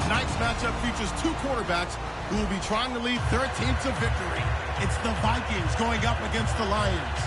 Tonight's matchup features two quarterbacks who will be trying to lead their team to victory. It's the Vikings going up against the Lions.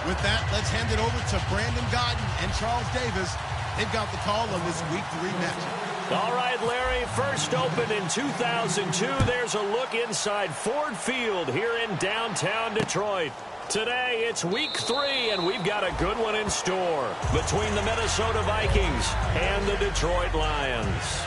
With that, let's hand it over to Brandon Godden and Charles Davis. They've got the call on this Week 3 matchup. All right, Larry, first opened in 2002. There's a look inside Ford Field here in downtown Detroit. Today, it's Week 3, and we've got a good one in store between the Minnesota Vikings and the Detroit Lions.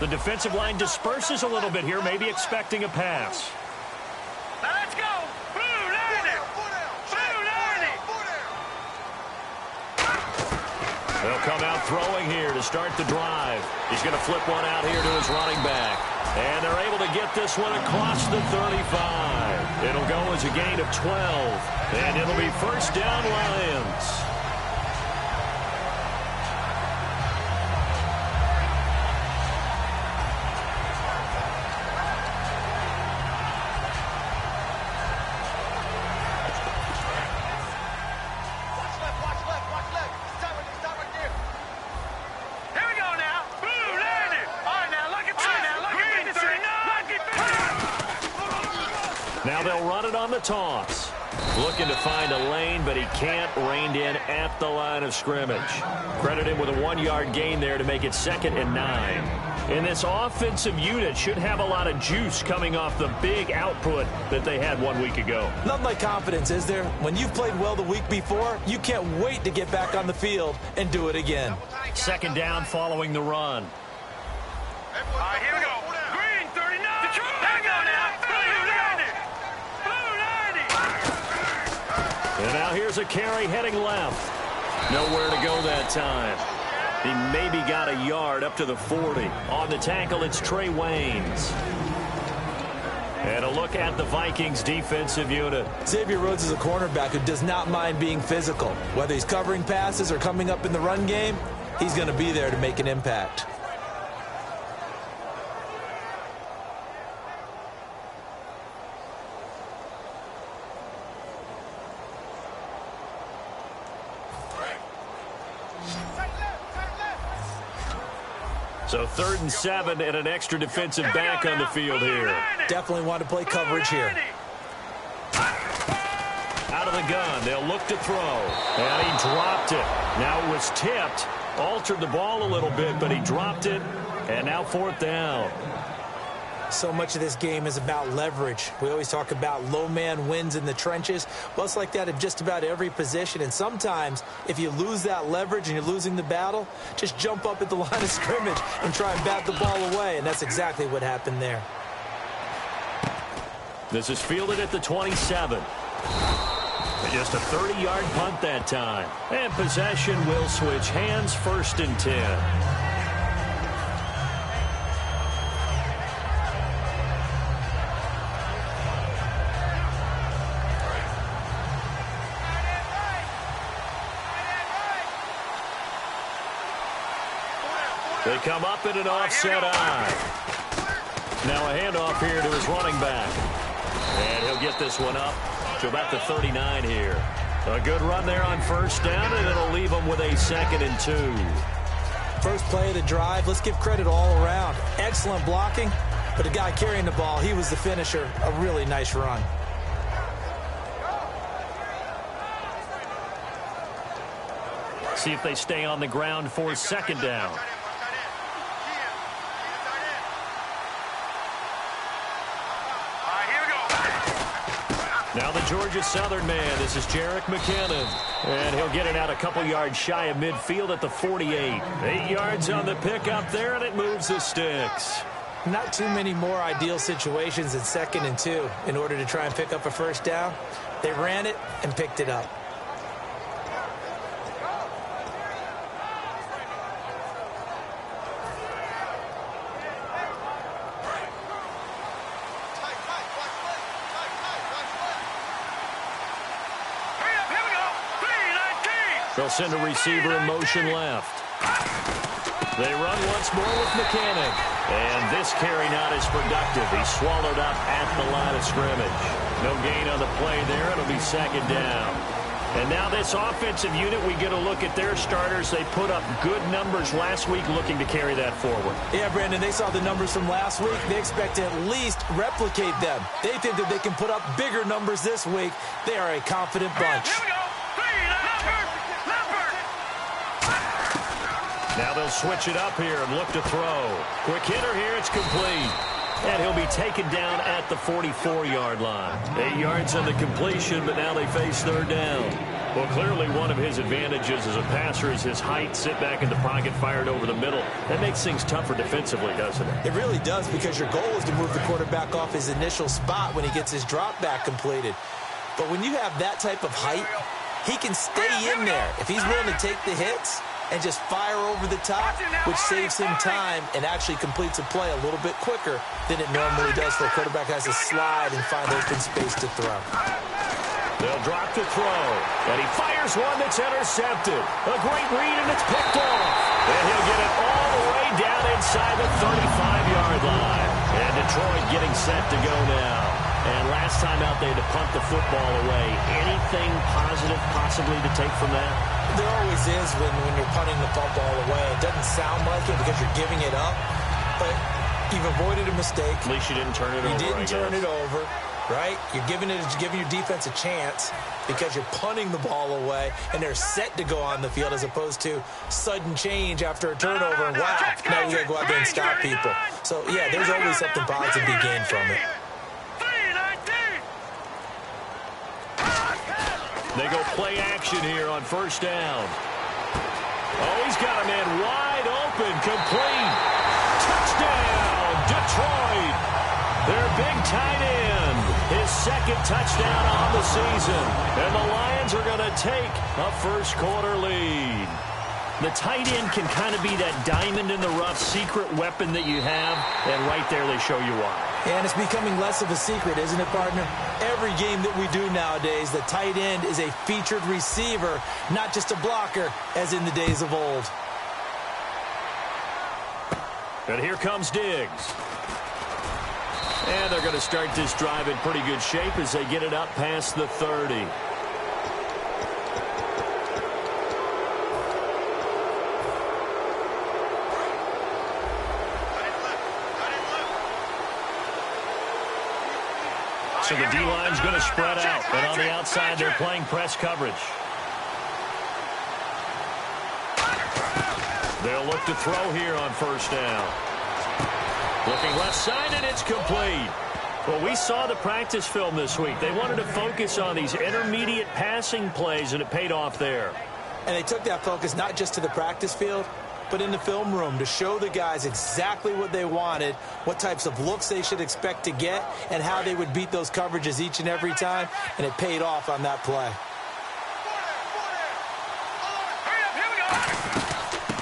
The defensive line disperses a little bit here, maybe expecting a pass. Now let's go. Blue Lightning. Blue Lightning. They'll come out throwing here to start the drive. He's going to flip one out here to his running back. And they're able to get this one across the 35. It'll go as a gain of 12. And it'll be first down, Lions. Now they'll run it on the toss. Looking to find a lane, but he can't. Reined in at the line of scrimmage. Credit him with a 1-yard gain there to make it 2nd and 9. And this offensive unit should have a lot of juice coming off the big output that they had 1 week ago. Nothing like confidence, is there? When you've played well the week before, you can't wait to get back on the field and do it again. 2nd down following the run. All right, here we go. Green 39. Detroit. Here we go now. And now here's a carry heading left. Nowhere to go that time. He maybe got a yard up to the 40. On the tackle, it's Trey Waynes. And a look at the Vikings defensive unit. Xavier Rhodes is a cornerback who does not mind being physical. Whether he's covering passes or coming up in the run game, he's going to be there to make an impact. So 3rd and 7 and an extra defensive back on the field here. Definitely want to play coverage here. Out of the gun, they'll look to throw. And he dropped it. Now it was tipped. Altered the ball a little bit, but he dropped it. And now 4th down. So much of this game is about leverage. We always talk about low man wins in the trenches. Well, it's like that in just about every position. And sometimes, if you lose that leverage and you're losing the battle, just jump up at the line of scrimmage and try and bat the ball away. And that's exactly what happened there. This is fielded at the 27. And just a 30-yard punt that time. And possession will switch hands, 1st and 10. They come up in an offset eye. Now a handoff here to his running back. And he'll get this one up to about the 39 here. A good run there on 1st down, and it'll leave him with a 2nd and 2. First play of the drive, let's give credit all around. Excellent blocking, but the guy carrying the ball, he was the finisher. A really nice run. See if they stay on the ground for 2nd down. Now the Georgia Southern man. This is Jerick McKinnon. And he'll get it out a couple yards shy of midfield at the 48. 8 yards on the pickup there, and it moves the sticks. Not too many more ideal situations in 2nd and 2 in order to try and pick up a 1st down. They ran it and picked it up. They'll send a receiver in motion left. They run once more with Mechanic. And this carry not as productive. He's swallowed up at the line of scrimmage. No gain on the play there. It'll be second down. And now this offensive unit, we get a look at their starters. They put up good numbers last week, looking to carry that forward. Yeah, Brandon, they saw the numbers from last week. They expect to at least replicate them. They think that they can put up bigger numbers this week. They are a confident bunch. Here we go. Now they'll switch it up here and look to throw. Quick hitter here, it's complete. And he'll be taken down at the 44-yard line. 8 yards on the completion, but now they face third down. Well, clearly one of his advantages as a passer is his height. Sit back in the pocket, fired over the middle. That makes things tougher defensively, doesn't it? It really does, because your goal is to move the quarterback off his initial spot when he gets his drop back completed. But when you have that type of height, he can stay in there. If he's willing to take the hits and just fire over the top, which saves him time and actually completes a play a little bit quicker than it normally does for a quarterback has to slide and find open space to throw. They'll drop to throw, and he fires one that's intercepted. A great read, and it's picked off. And he'll get it all the way down inside the 35-yard line. And Detroit getting set to go now. And last time out, they had to punt the football away. Anything positive possibly to take from that? There always is when you're punting the football away. It doesn't sound like it because you're giving it up, but you've avoided a mistake. At least you didn't turn it over, You didn't turn it over, right? You're giving your defense a chance because you're punting the ball away, and they're set to go on the field as opposed to sudden change after a turnover, and wow, now we got to go out there and stop people. So, yeah, there's always something positive to be gained from it. They go play action here on first down. Oh, he's got a man wide open, complete. Touchdown, Detroit. Their big tight end, his second touchdown on the season. And the Lions are going to take a first-quarter lead. The tight end can kind of be that diamond in the rough secret weapon that you have, and right there they show you why. And it's becoming less of a secret, isn't it, partner? Every game that we do nowadays, the tight end is a featured receiver, not just a blocker, as in the days of old. And here comes Diggs. And they're going to start this drive in pretty good shape as they get it up past the 30. So the D-line's going to spread out. And on the outside, they're playing press coverage. They'll look to throw here on first down. Looking left side, and it's complete. Well, we saw the practice film this week. They wanted to focus on these intermediate passing plays, and it paid off there. And they took that focus not just to the practice field, but in the film room to show the guys exactly what they wanted, what types of looks they should expect to get, and how they would beat those coverages each and every time, and it paid off on that play.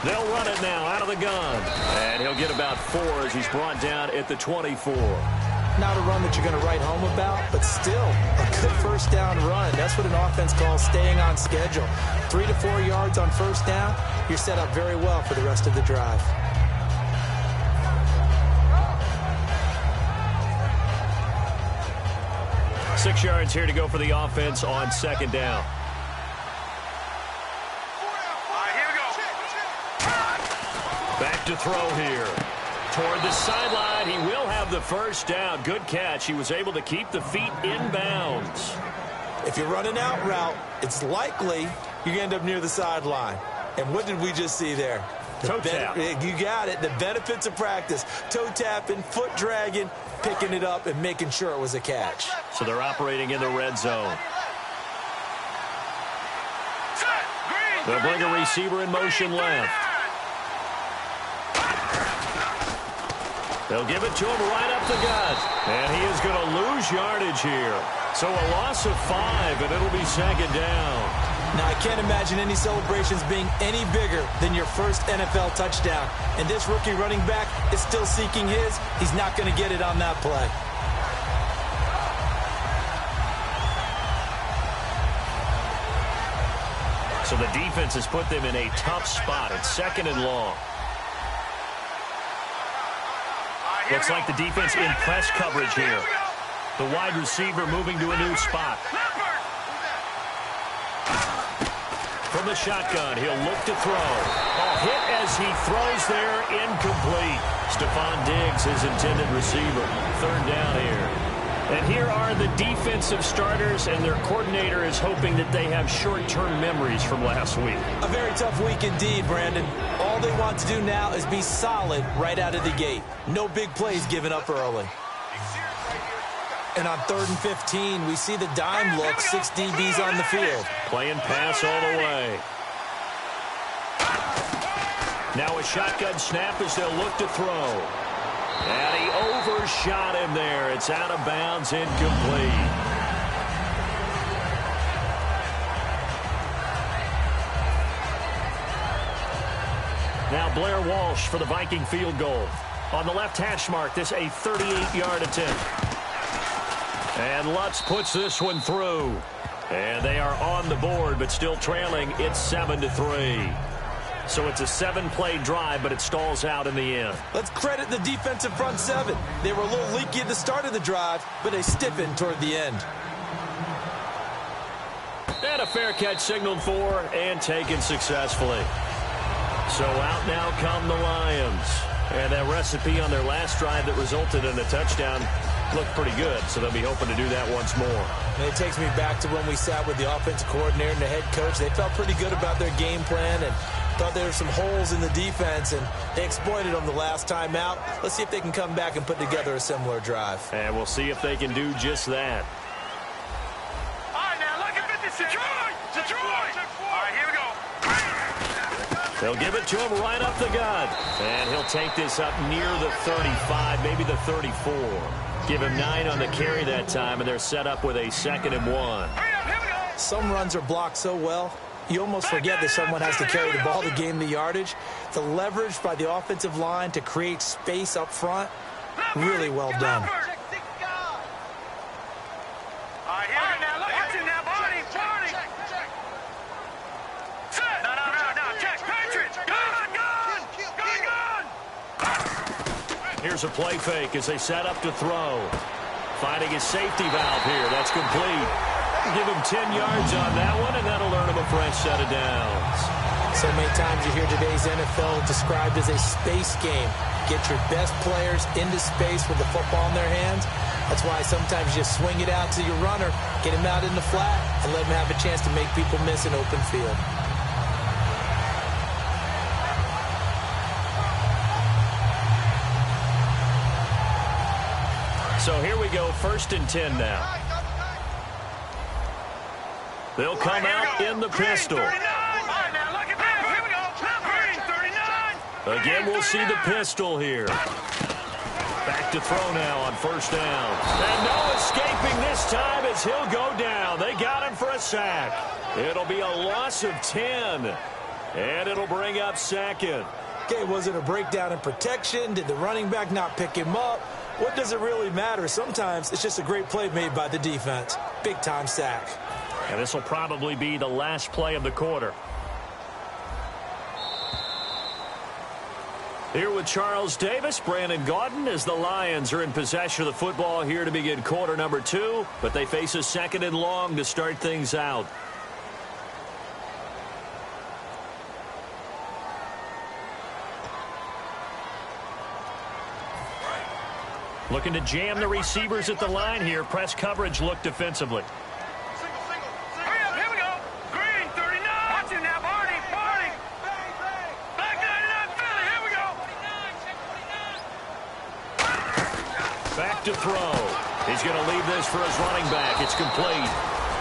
They'll run it now out of the gun, and he'll get about 4 as he's brought down at the 24. Not a run that you're going to write home about, but still a good first down run. That's what an offense calls staying on schedule. 3 to 4 yards on first down, you're set up very well for the rest of the drive. Six yards here to go for the offense on second down. Back to throw here. Toward the sideline, he will have the first down. Good catch. He was able to keep the feet in bounds. If you're running out route, it's likely you're going to end up near the sideline. And what did we just see there? Toe tap. You got it. The benefits of practice. Toe tapping, foot dragging, picking it up, and making sure it was a catch. So they're operating in the red zone. They'll bring a receiver in motion left. They'll give it to him right up the gut. And he is going to lose yardage here. So a loss of 5, and it'll be second down. Now, I can't imagine any celebrations being any bigger than your first NFL touchdown. And this rookie running back is still seeking his. He's not going to get it on that play. So the defense has put them in a tough spot. It's 2nd and long. Looks like the defense in press coverage here. The wide receiver moving to a new spot. From the shotgun, he'll look to throw. A hit as he throws there, incomplete. Stephon Diggs, his intended receiver. 3rd down here. And here are the defensive starters, and their coordinator is hoping that they have short-term memories from last week. A very tough week indeed, Brandon. All they want to do now is be solid right out of the gate. No big plays given up early. And on 3rd and 15, we see the dime look, 6 DBs on the field. Playing pass all the way. Now a shotgun snap as they'll look to throw. And he overshot him there. It's out of bounds, incomplete. Now Blair Walsh for the Viking field goal. On the left hash mark, this a 38-yard attempt. And Lutz puts this one through. And they are on the board, but still trailing. It's 7-3. So it's a 7-play drive, but it stalls out in the end. Let's credit the defensive front 7. They were a little leaky at the start of the drive, but they stiffened toward the end. And a fair catch signaled for and taken successfully. So out now come the Lions. And that recipe on their last drive that resulted in a touchdown looked pretty good, so they'll be hoping to do that once more. And it takes me back to when we sat with the offensive coordinator and the head coach. They felt pretty good about their game plan and thought there were some holes in the defense, and they exploited them the last time out. Let's see if they can come back and put together a similar drive. And we'll see if they can do just that. All right, now look at this. Detroit! All right, here we go. They'll give it to him right up the gut. And he'll take this up near the 35, maybe the 34. Give him 9 on the carry that time, and they're set up with a 2nd and 1. Some runs are blocked so well, you almost forget that someone has to carry the ball to gain the yardage. The leverage by the offensive line to create space up front, really well done. Here's a play fake as they set up to throw. Finding his safety valve here. That's complete. Give him 10 yards on that one, and that'll earn him a fresh set of downs. So many times you hear today's NFL described as a space game. Get your best players into space with the football in their hands. That's why sometimes you just swing it out to your runner, get him out in the flat, and let him have a chance to make people miss an open field. So here we go, 1st and 10 now. They'll come out in the pistol. Again, we'll see the pistol here. Back to throw now on 1st down. And no escaping this time as he'll go down. They got him for a sack. It'll be a loss of 10. And it'll bring up 2nd. Okay, was it a breakdown in protection? Did the running back not pick him up? What does it really matter? Sometimes it's just a great play made by the defense. Big-time sack. And this will probably be the last play of the quarter. Here with Charles Davis, Brandon Gaudin, as the Lions are in possession of the football here to begin quarter number 2, but they face a 2nd and long to start things out. Looking to jam the receivers at the line here. Press coverage look defensively. Hurry up, here we go. Green, 39. Watch him now, Barney. Back 99, Philly, here we go. Back to throw. He's going to leave this for his running back. It's complete.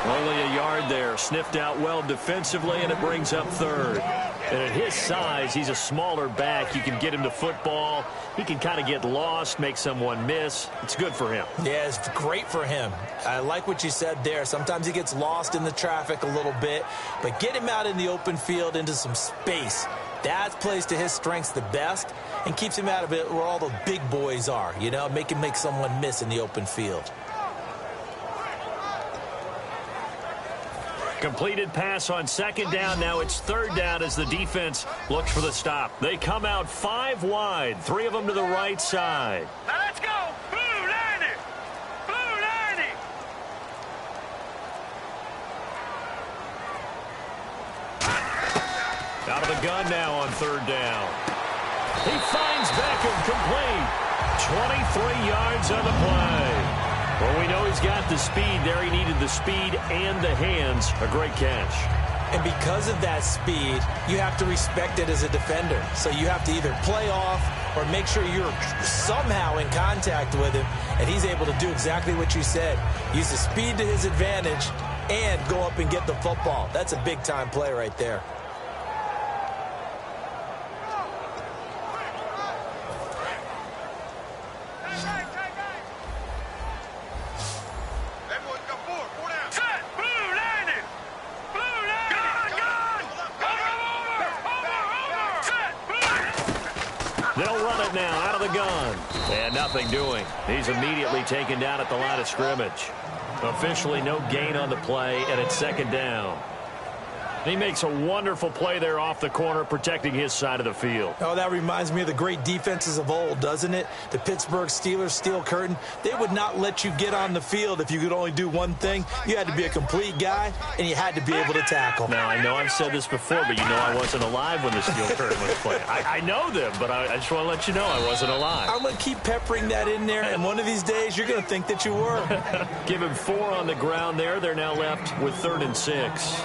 Only a yard there. Sniffed out well defensively, and it brings up 3rd. And at his size, he's a smaller back. You can get him to football. He can kind of get lost, make someone miss. It's good for him. Yeah, it's great for him. I like what you said there. Sometimes he gets lost in the traffic a little bit, but get him out in the open field into some space. That plays to his strengths the best and keeps him out of it where all the big boys are, you know, make someone miss in the open field. Completed pass on second down. Now it's third down as the defense looks for the stop. They come out 5 wide, 3 of them to the right side. Now let's go. Blue 90. Blue 90. Out of the gun now on third down. He finds Beckham complete. 23 yards on the play. Well, we know he's got the speed there. He needed the speed and the hands. A great catch. And because of that speed, you have to respect it as a defender. So you have to either play off or make sure you're somehow in contact with him. And he's able to do exactly what you said. Use the speed to his advantage and go up and get the football. That's a big-time play right there. They'll run it now out of the gun. And nothing doing. He's immediately taken down at the line of scrimmage. Officially no gain on the play, and it's second down. He makes a wonderful play there off the corner, protecting his side of the field. Oh, that reminds me of the great defenses of old, doesn't it? The Pittsburgh Steelers, Steel Curtain, they would not let you get on the field if you could only do one thing. You had to be a complete guy, and you had to be able to tackle. Now, I know I've said this before, but you know I wasn't alive when the Steel Curtain was playing. I know them, but I just want to let you know I wasn't alive. I'm going to keep peppering that in there, and one of these days you're going to think that you were. Give him 4 on the ground there. They're now left with 3rd and 6.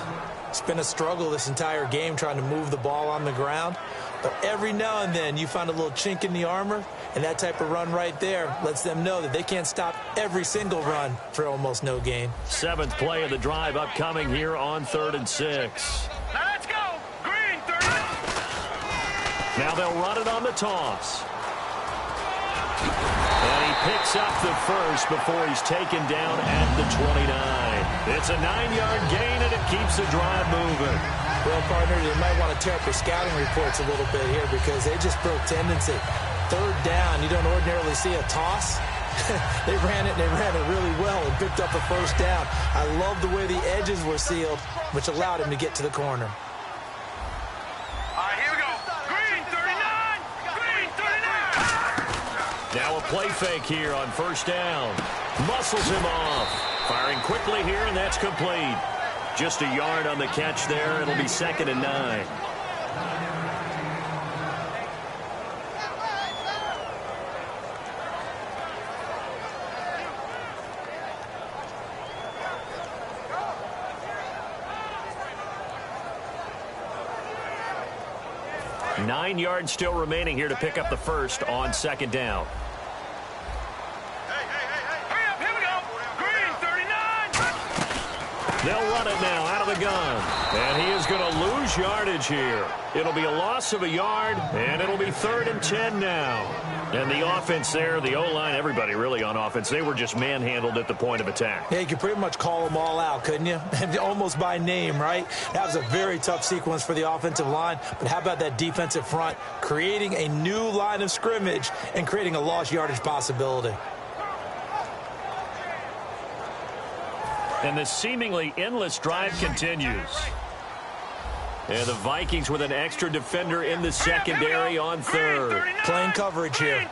It's been a struggle this entire game trying to move the ball on the ground. But every now and then you find a little chink in the armor, and that type of run right there lets them know that they can't stop every single run for almost no gain. 7th play of the drive upcoming here on 3rd and 6. Now let's go. Green 30. Now they'll run it on the toss. And he picks up the first before he's taken down at the 29. It's a 9-yard gain, and it keeps the drive moving. Well, partner, you might want to tear up your scouting reports a little bit here because they just broke tendency. 3rd down, you don't ordinarily see a toss. They ran it, and they ran it really well and picked up a 1st down. I love the way the edges were sealed, which allowed him to get to the corner. All right, here we go. Green 39. Green 39. Now a play fake here on 1st down. Muscles him off. Firing quickly here, and that's complete. Just a yard on the catch there. It'll be 2nd and 9. Nine yards still remaining here to pick up the first on 2nd down. Hurry up, here we go. Green 39. They'll run it now out of the gun. And he is going to lose yardage here. It'll be a loss of a yard, and it'll be 3rd and 10 now. And the offense there, the O-line, everybody really on offense, they were just manhandled at the point of attack. Yeah, you could pretty much call them all out, couldn't you? Almost by name, right? That was a very tough sequence for the offensive line. But how about that defensive front creating a new line of scrimmage and creating a lost yardage possibility? And the seemingly endless drive continues. And the Vikings with an extra defender in the secondary on 3rd. Playing coverage here.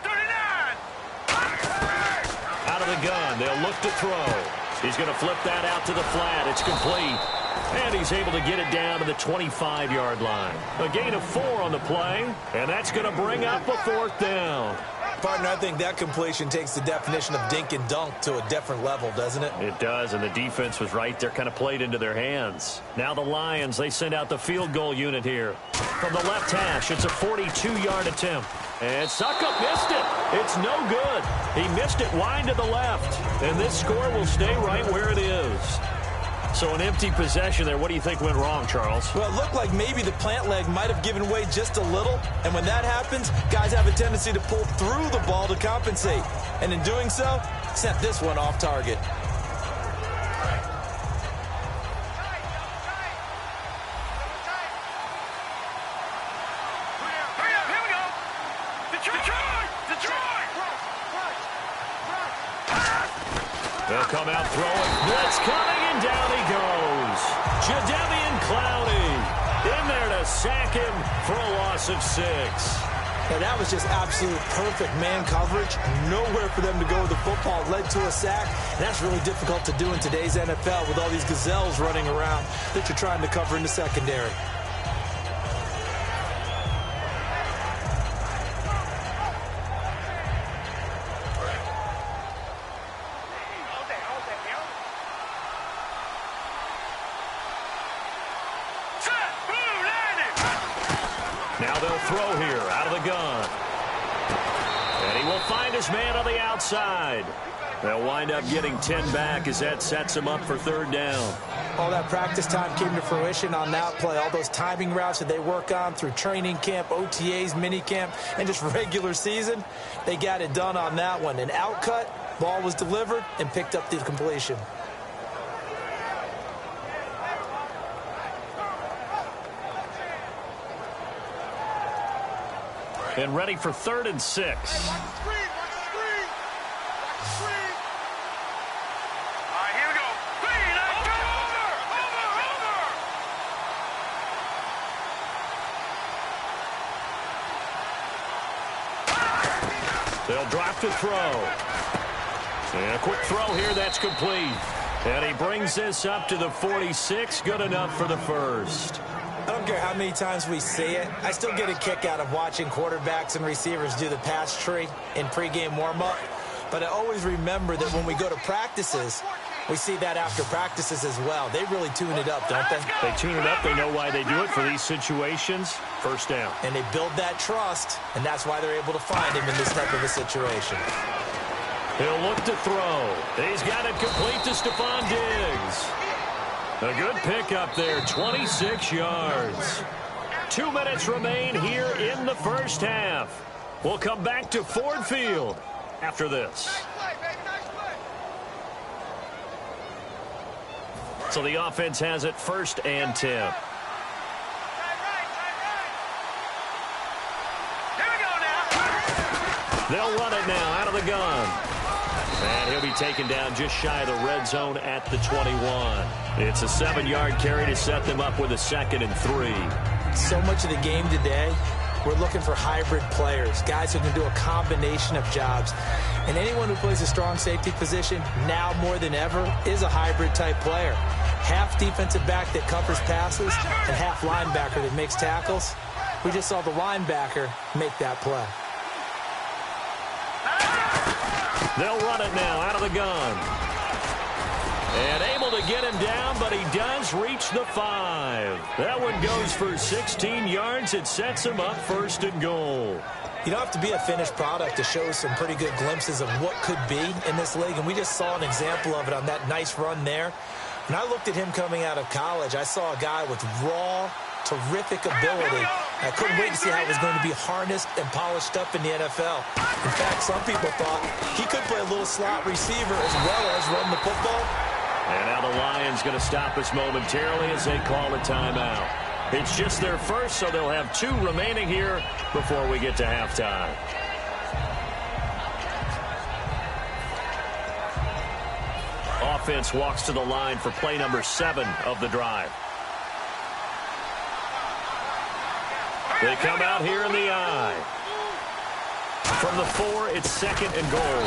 Out of the gun, they'll look to throw. He's going to flip that out to the flat. It's complete. And he's able to get it down to the 25-yard line. A gain of 4 on the play, and that's going to bring up a 4th down. Partner, I think that completion takes the definition of dink and dunk to a different level, doesn't it? It does, and the defense was right there, kind of played into their hands. Now the Lions, they send out the field goal unit here. From the left hash, it's a 42-yard attempt. And Suckup missed it. It's no good. He missed it wide to the left. And this score will stay right where it is. So an empty possession there. What do you think went wrong, Charles? Well, it looked like maybe the plant leg might have given way just a little. And when that happens, guys have a tendency to pull through the ball to compensate. And in doing so, sent this one off target. Hurry up, here we go. Detroit! Detroit! They'll come out throwing. Blitz coming, and down he goes. Jadeveon Clowney in there to sack him for a loss of 6. Now, that was just absolute perfect man coverage. Nowhere for them to go with the football. Led to a sack. And that's really difficult to do in today's NFL with all these gazelles running around that you're trying to cover in the secondary. Now they'll throw here out of the gun. And he will find his man on the outside. They'll wind up getting 10 back as that sets him up for 3rd down. All that practice time came to fruition on that play. All those timing routes that they work on through training camp, OTAs, minicamp, and just regular season, they got it done on that one. An outcut, ball was delivered, and picked up the completion. And ready for 3rd and 6. They'll drop to throw. And a quick throw here, that's complete. And he brings this up to the 46, good enough for the first. I don't care how many times we see it. I still get a kick out of watching quarterbacks and receivers do the pass tree in pregame warm-up. But I always remember that when we go to practices, we see that after practices as well. They really tune it up, don't they? They tune it up. They know why they do it for these situations. First down. And they build that trust, and that's why they're able to find him in this type of a situation. He'll look to throw. He's got it complete to Stephon Diggs. A good pickup there, 26 yards. 2 minutes remain here in the first half. We'll come back to Ford Field after this. So the offense has it 1st and 10. They'll run it now out of the gun. And he'll be taken down just shy of the red zone at the 21. It's a 7-yard carry to set them up with a 2nd and 3. So much of the game today, we're looking for hybrid players, guys who can do a combination of jobs. And anyone who plays a strong safety position, now more than ever, is a hybrid-type player. Half defensive back that covers passes and half linebacker that makes tackles. We just saw the linebacker make that play. They'll run it now out of the gun. And able to get him down, but he does reach the 5. That one goes for 16 yards. It sets him up 1st and goal. You don't have to be a finished product to show some pretty good glimpses of what could be in this league, and we just saw an example of it on that nice run there. When I looked at him coming out of college, I saw a guy with raw, terrific ability. I couldn't wait to see how it was going to be harnessed and polished up in the NFL. In fact, some people thought he could play a little slot receiver as well as run the football. And now the Lions going to stop us momentarily as they call a timeout. It's just their first, so they'll have 2 remaining here before we get to halftime. Offense walks to the line for play number 7 of the drive. They come out here in the I. From the 4, it's 2nd and goal.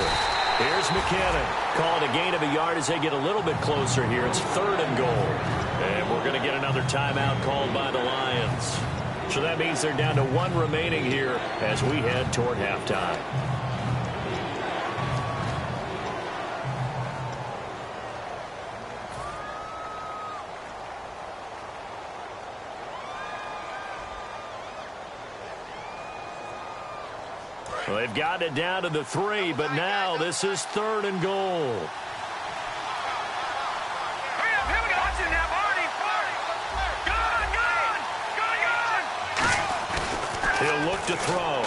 Here's McKinnon. Calling a gain of a yard as they get a little bit closer here. It's 3rd and goal. And we're going to get another timeout called by the Lions. So that means they're down to 1 remaining here as we head toward halftime. Well, they've got it down to the 3, but now this is 3rd and goal. He'll look to throw.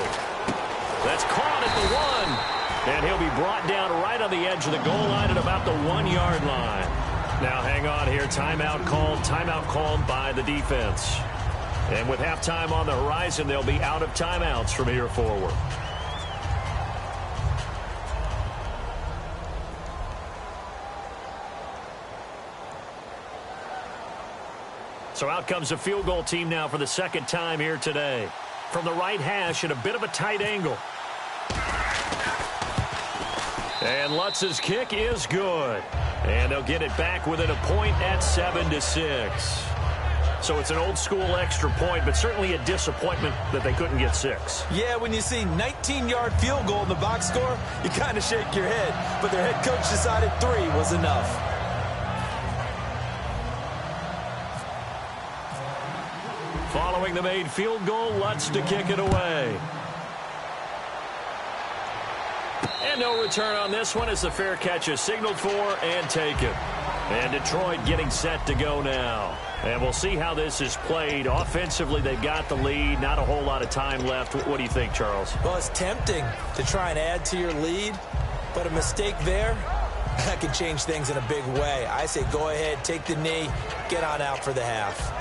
That's caught at the 1. And he'll be brought down right on the edge of the goal line at about the 1-yard line. Now hang on here. Timeout called by the defense. And with halftime on the horizon, they'll be out of timeouts from here forward. So out comes a field goal team now for the second time here today. From the right hash at a bit of a tight angle. And Lutz's kick is good. And they'll get it back within a point at 7-6. So it's an old-school extra point, but certainly a disappointment that they couldn't get 6. Yeah, when you see 19-yard field goal in the box score, you kind of shake your head. But their head coach decided 3 was enough. Following the made field goal, Lutz to kick it away. And no return on this one as the fair catch is signaled for and taken. And Detroit getting set to go now. And we'll see how this is played. Offensively, they've got the lead. Not a whole lot of time left. What do you think, Charles? Well, it's tempting to try and add to your lead, but a mistake there, that can change things in a big way. I say go ahead, take the knee, get on out for the half.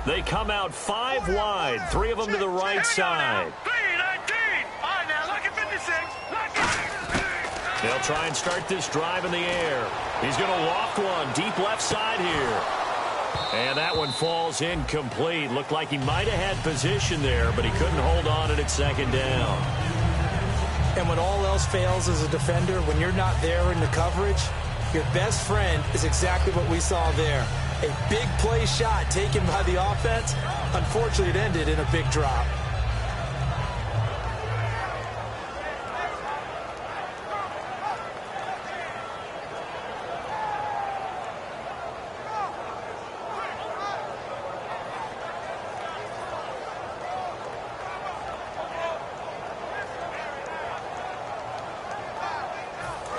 They come out 5 wide, 3 of them to the right side. 3-19. All right, now, look at 56. They'll try and start this drive in the air. He's going to loft one deep left side here. And that one falls incomplete. Looked like he might have had position there, but he couldn't hold on at second down. And when all else fails as a defender, when you're not there in the coverage, your best friend is exactly what we saw there. A big play shot taken by the offense. Unfortunately, it ended in a big drop.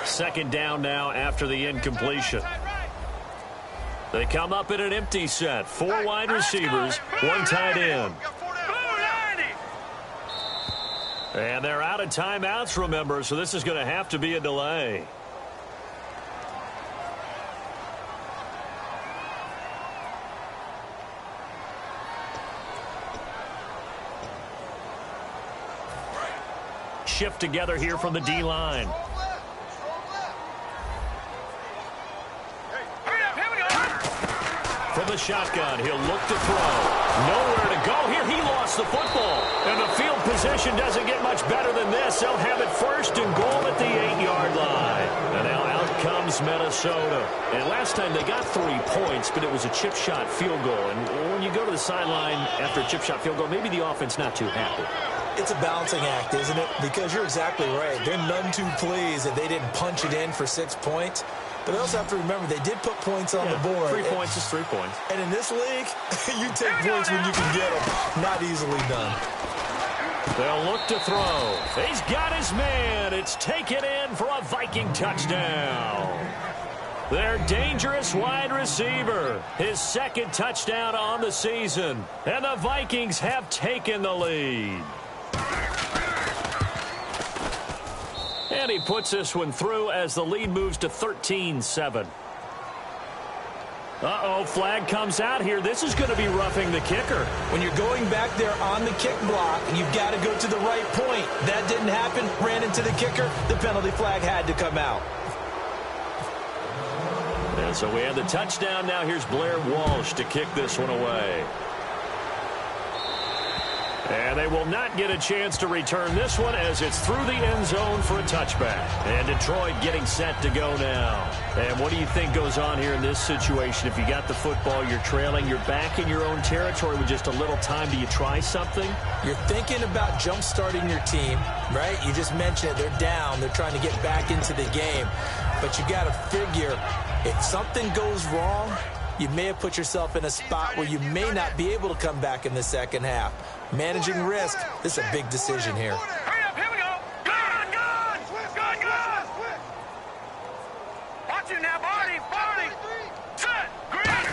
Second down now after the incompletion. They come up in an empty set. 4 wide receivers, 1 tight end. And they're out of timeouts, remember, so this is going to have to be a delay. Shift together here from the D-line. From the shotgun, he'll look to throw. Nowhere to go. Here he lost the football. And the field position doesn't get much better than this. They'll have it first and goal at the 8-yard line. And now out comes Minnesota. And last time they got 3 points, but it was a chip shot field goal. And when you go to the sideline after a chip shot field goal, maybe the offense not too happy. It's a balancing act, isn't it? Because you're exactly right. They're none too pleased that they didn't punch it in for 6 points. But they also have to remember they did put points on the board. 3 points is 3 points. And in this league, you take points when you can get them. Not easily done. They'll look to throw. He's got his man. It's taken in for a Viking touchdown. Their dangerous wide receiver. His second touchdown on the season. And the Vikings have taken the lead. And he puts this one through as the lead moves to 13-7. Uh-oh, flag comes out here. This is going to be roughing the kicker. When you're going back there on the kick block, you've got to go to the right point. That didn't happen. Ran into the kicker. The penalty flag had to come out. And so we have the touchdown. Now here's Blair Walsh to kick this one away. And they will not get a chance to return this one as it's through the end zone for a touchback. And Detroit getting set to go now. And what do you think goes on here in this situation? If you got the football, you're trailing, you're back in your own territory with just a little time. Do you try something? You're thinking about jump-starting your team, right? You just mentioned it. They're down. They're trying to get back into the game. But you got to figure if something goes wrong, you may have put yourself in a spot where you may not be able to come back in the second half. Managing risk, this is a big decision here. Hurry up, here we go. Good, good. Good, good. Watch it now, Barney. Set, green.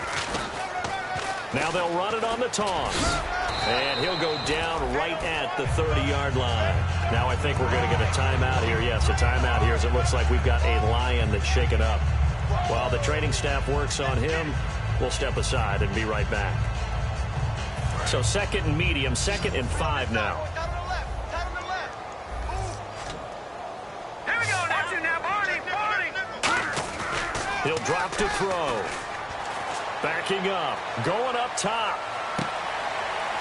Now they'll run it on the toss. And he'll go down right at the 30-yard line. Now I think we're going to get a timeout here. Yes, a timeout here as it looks like we've got a Lion that's shaken up. While the training staff works on him, we'll step aside and be right back. So 2nd and medium, 2nd and 5 now. Here we go. Watch it now, Barney. He'll drop to throw. Backing up. Going up top.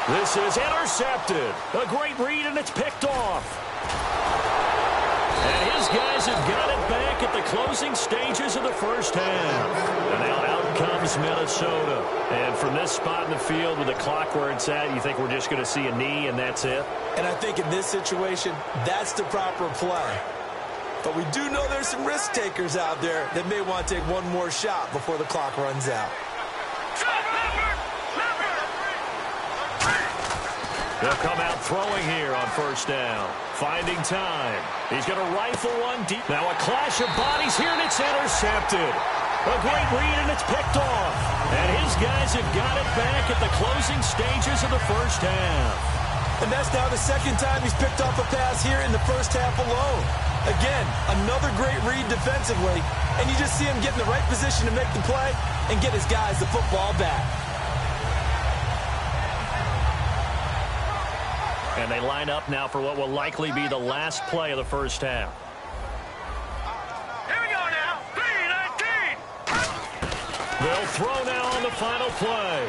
This is intercepted. A great read, and it's picked off. And his guys have got it back at the closing stages of the first half. And now out comes Minnesota. And from this spot in the field with the clock where it's at, you think we're just going to see a knee and that's it? And I think in this situation, that's the proper play. But we do know there's some risk takers out there that may want to take one more shot before the clock runs out. They'll come out throwing here on first down. Finding time. He's going to rifle one deep. Now a clash of bodies here, and it's intercepted. A great read, and it's picked off. And his guys have got it back at the closing stages of the first half. And that's now the second time he's picked off a pass here in the first half alone. Again, another great read defensively, and you just see him get in the right position to make the play and get his guys the football back. And they line up now for what will likely be the last play of the first half. Here we go now. 3-19. They'll throw now on the final play.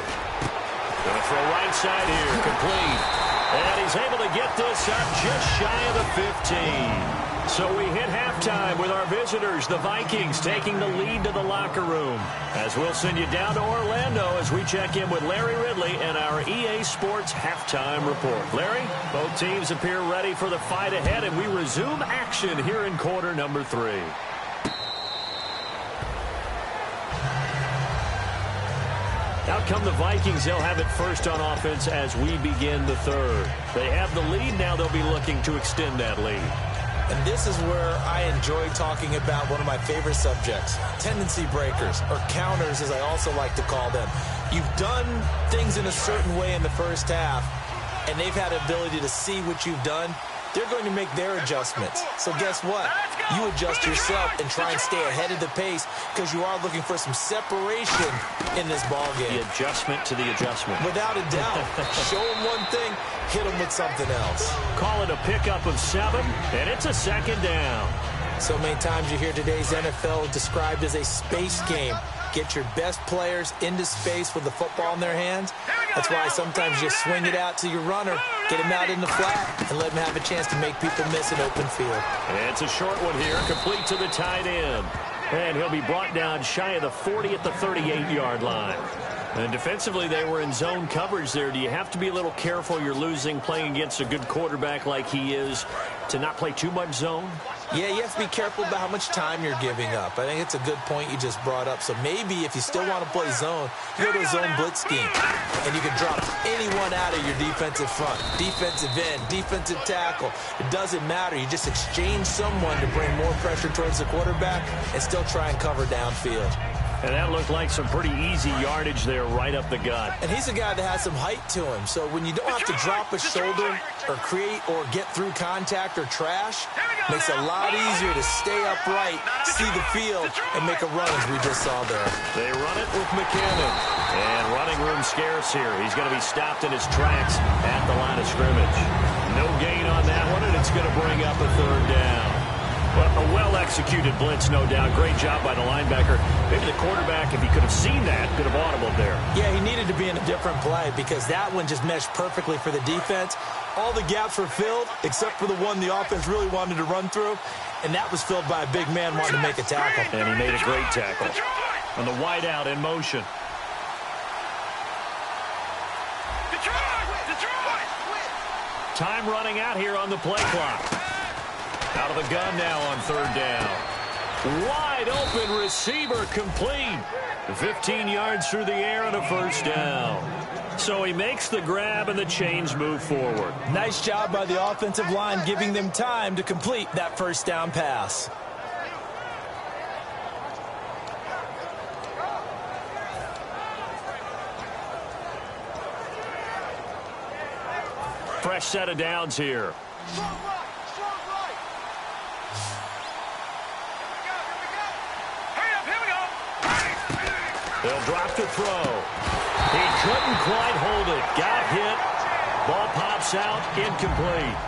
Going to throw right side here, complete. And he's able to get this up just shy of the 15. So we hit halftime with our visitors, the Vikings, taking the lead to the locker room. As we'll send you down to Orlando as we check in with Larry Ridley and our EA Sports halftime report. Larry, both teams appear ready for the fight ahead, and we resume action here in quarter number 3. Out come the Vikings. They'll have it first on offense as we begin the third. They have the lead. Now they'll be looking to extend that lead. And this is where I enjoy talking about one of my favorite subjects, tendency breakers, or counters as I also like to call them. You've done things in a certain way in the first half, and they've had the ability to see what you've done. They're going to make their adjustments. So guess what? You adjust yourself and try and stay ahead of the pace because you are looking for some separation in this ballgame. The adjustment to the adjustment. Without a doubt. Show them one thing, hit them with something else. Call it a pickup of 7, and it's a second down. So many times you hear today's NFL described as a space game. Get your best players into space with the football in their hands. That's why sometimes you swing it out to your runner, get him out in the flat, and let him have a chance to make people miss an open field. And it's a short one here, complete to the tight end. And he'll be brought down shy of the 40 at the 38-yard line. And defensively, they were in zone coverage there. Do you have to be a little careful? You're losing playing against a good quarterback like he is to not play too much zone? Yeah, you have to be careful about how much time you're giving up. I think it's a good point you just brought up. So maybe if you still want to play zone, you go to a zone blitz scheme. And you can drop anyone out of your defensive front. Defensive end, defensive tackle. It doesn't matter. You just exchange someone to bring more pressure towards the quarterback and still try and cover downfield. And that looked like some pretty easy yardage there right up the gut. And he's a guy that has some height to him. So when you don't have to drop a shoulder or create or get through contact or trash, makes it a lot easier to stay upright, see the field, and make a run as we just saw there. They run it with McKinnon. And running room scarce here. He's going to be stopped in his tracks at the line of scrimmage. No gain on that one, and it's going to bring up a third down. Well, a well-executed blitz, no doubt. Great job by the linebacker. Maybe the quarterback, if he could have seen that, could have audibled there. Yeah, he needed to be in a different play because that one just meshed perfectly for the defense. All the gaps were filled except for the one the offense really wanted to run through, and that was filled by a big man wanting to make a tackle. And he made a great tackle. And the wideout in motion. Time running out here on the play clock. Out of the gun now on third down. Wide open receiver complete. 15 yards through the air and a first down. So he makes the grab and the chains move forward. Nice job by the offensive line giving them time to complete that first down pass. Fresh set of downs here. They'll drop to throw. He couldn't quite hold it. Got hit. Ball pops out. Incomplete.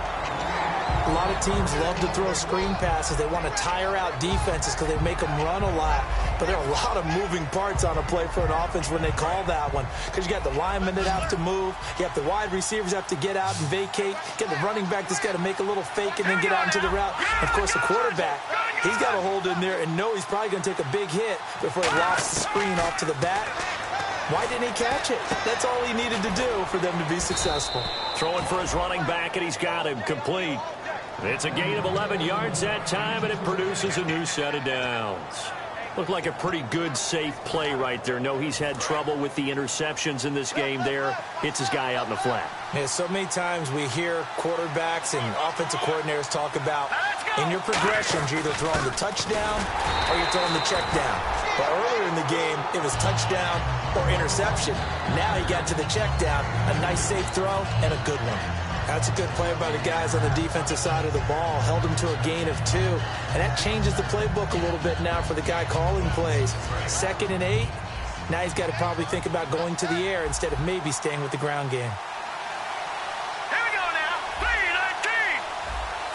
A lot of teams love to throw screen passes. They want to tire out defenses because they make them run a lot. But there are a lot of moving parts on a play for an offense when they call that one. Because you got the linemen that have to move. You have the wide receivers have to get out and vacate. You got the running back that's got to make a little fake and then get out into the route. And of course, the quarterback, he's got to hold in there and know he's probably going to take a big hit before he lofts the screen off to the bat. Why didn't he catch it? That's all he needed to do for them to be successful. Throwing for his running back, and he's got him complete. It's a gain of 11 yards that time, and it produces a new set of downs. Looked like a pretty good, safe play right there. No, he's had trouble with the interceptions in this game there. Hits his guy out in the flat. Yeah, so many times we hear quarterbacks and offensive coordinators talk about in your progressions, you're either throwing the touchdown or you're throwing the check down. But earlier in the game, it was touchdown or interception. Now he got to the check down, a nice safe throw, and a good one. That's a good play by the guys on the defensive side of the ball. Held him to a gain of 2. And that changes the playbook a little bit now for the guy calling plays. 2nd and 8. Now he's got to probably think about going to the air instead of maybe staying with the ground game. Here we go now. 3-19.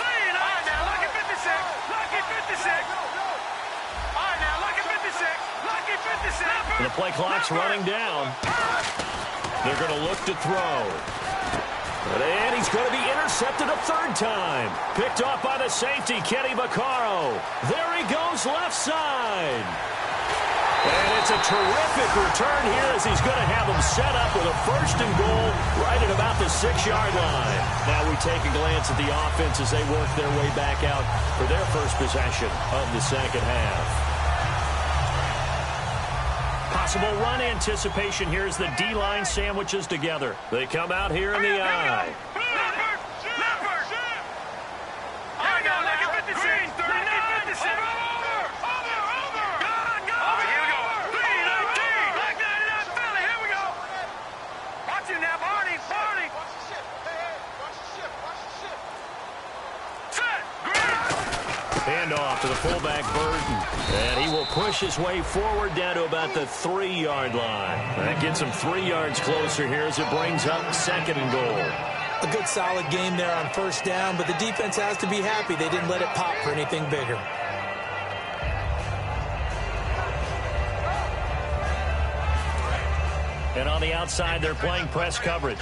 3-19. Now, lucky 56. Lucky 56. All right, now, lucky 56. Lucky 56. The play clock's running down. They're going to look to throw. And he's going to be intercepted a 3rd time. Picked off by the safety, Kenny Vaccaro. There he goes left side. And it's a terrific return here as he's going to have him set up with a 1st and goal right at about the 6-yard line. Now we take a glance at the offense as they work their way back out for their first possession of the second half. Possible run anticipation here as the D-line sandwiches together. They come out here in the eye. Handoff to the fullback, Burton. And he will push his way forward down to about the 3-yard line. That gets him 3 yards closer here as it brings up 2nd and goal. A good solid game there on 1st down, but the defense has to be happy they didn't let it pop for anything bigger. And on the outside, they're playing press coverage.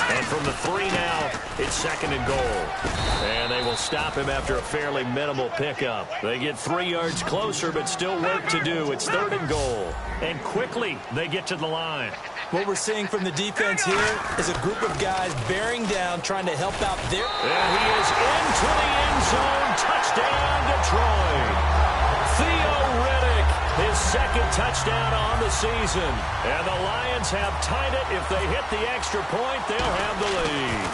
And from the 3 now, it's 2nd and goal. And they will stop him after a fairly minimal pickup. They get 3 yards closer, but still work to do. It's 3rd and goal. And quickly, they get to the line. What we're seeing from the defense here is a group of guys bearing down, trying to help out their... And he is into the end zone. Touchdown, Detroit. Theo Riddick, his 2nd touchdown on the season. And the Lions have tied it. If they hit the extra point, they'll have the lead.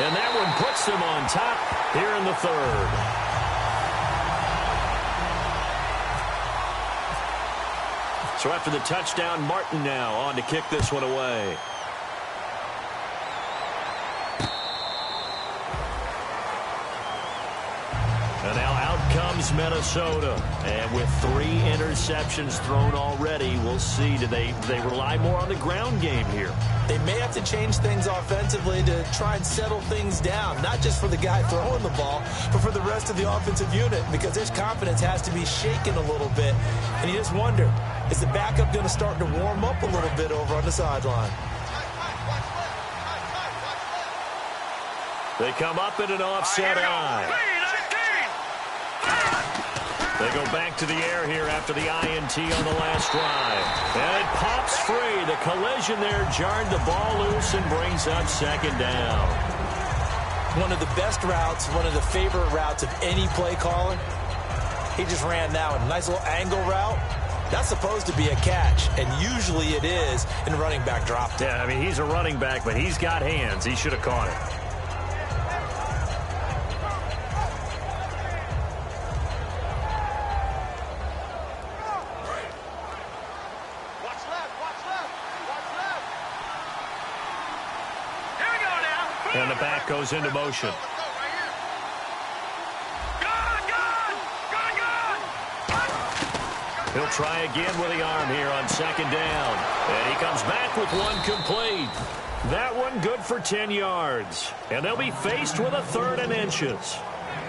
And that one puts them on top here in the 3rd. So after the touchdown, Martin now on to kick this one away. And now out comes Minnesota. And with 3 interceptions thrown already, we'll see. Do they rely more on the ground game here? They may have to change things offensively to try and settle things down, not just for the guy throwing the ball, but for the rest of the offensive unit, because his confidence has to be shaken a little bit. And you just wonder, is the backup going to start to warm up a little bit over on the sideline? They come up in an offset eye. They go back to the air here after the INT on the last drive. And it pops free. The collision there jarred the ball loose and brings up 2nd down. One of the best routes, one of the favorite routes of any play caller. He just ran that one. Nice little angle route. That's supposed to be a catch, and usually it is in running back drop. Yeah, I mean, he's a running back, but he's got hands. He should have caught it. And the back goes into motion. He'll try again with the arm here on second down. And he comes back with one complete. That one good for 10 yards. And they'll be faced with a 3rd and inches.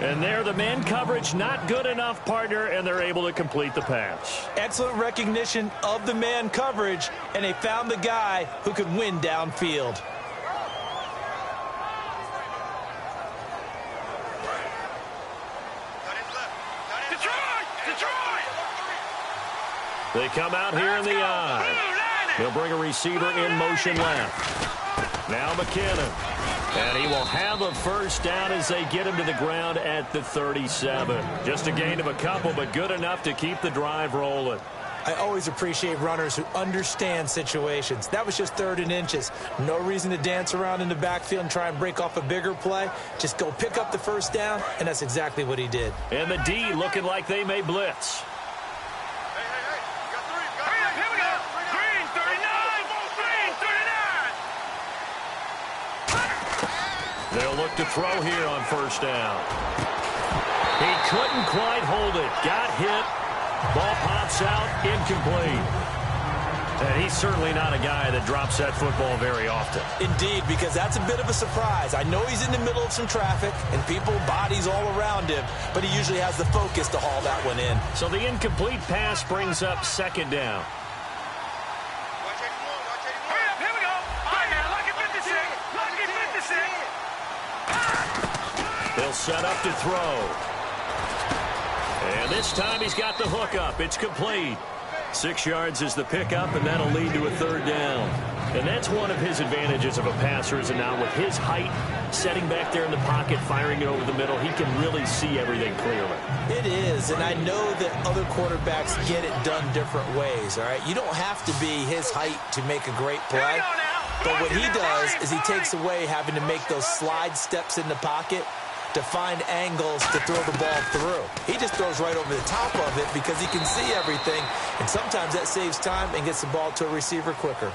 And there, the man coverage not good enough, partner, and they're able to complete the pass. Excellent recognition of the man coverage, and they found the guy who could win downfield. They come out here in the eye. They'll bring a receiver in motion left. Now McKinnon. And he will have a first down as they get him to the ground at the 37. Just a gain of a couple, but good enough to keep the drive rolling. I always appreciate runners who understand situations. That was just 3rd and inches. No reason to dance around in the backfield and try and break off a bigger play. Just go pick up the first down, and that's exactly what he did. And the D looking like they may blitz. They'll look to throw here on first down. He couldn't quite hold it. Got hit. Ball pops out. Incomplete. And he's certainly not a guy that drops that football very often. Indeed, because that's a bit of a surprise. I know he's in the middle of some traffic and people, bodies all around him, but he usually has the focus to haul that one in. So the incomplete pass brings up second down. They'll set up to throw. And this time he's got the hook up. It's complete. 6 yards is the pickup, and that'll lead to a 3rd down. And that's one of his advantages of a passer, is now with his height, setting back there in the pocket, firing it over the middle, he can really see everything clearly. It is, and I know that other quarterbacks get it done different ways, all right? You don't have to be his height to make a great play. But what he does is he takes away having to make those slide steps in the pocket to find angles to throw the ball through. He just throws right over the top of it because he can see everything, and sometimes that saves time and gets the ball to a receiver quicker.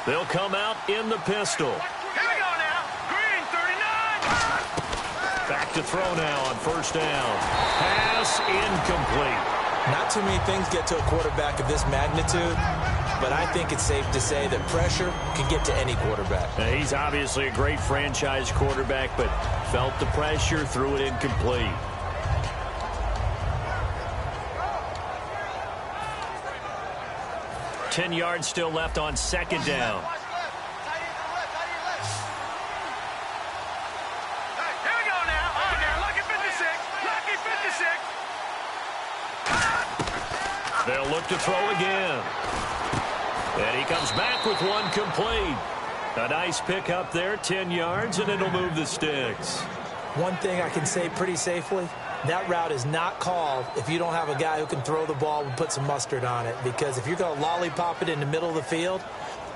They'll come out in the pistol. Here we go now. Green, 39. Back to throw now on first down. Pass incomplete. Not too many things get to a quarterback of this magnitude, but I think it's safe to say that pressure can get to any quarterback. Now, he's obviously a great franchise quarterback, but felt the pressure, threw it incomplete. Ten yards still left on second down. Here we go now. All right, now, lucky 56. Lucky 56. They'll look to throw again. And he comes back with one complete. A nice pick up there, 10 yards, and it'll move the sticks. One thing I can say pretty safely, that route is not called if you don't have a guy who can throw the ball and put some mustard on it. Because if you're going to lollipop it in the middle of the field,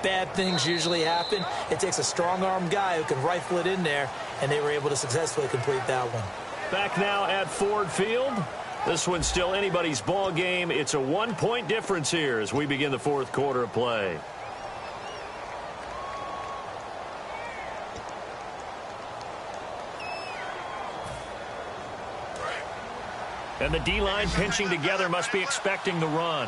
bad things usually happen. It takes a strong-arm guy who can rifle it in there, and they were able to successfully complete that one. Back now at Ford Field. This one's still anybody's ball game. It's a 1-point difference here as we begin the fourth quarter of play. And the D-line pinching together must be expecting the run.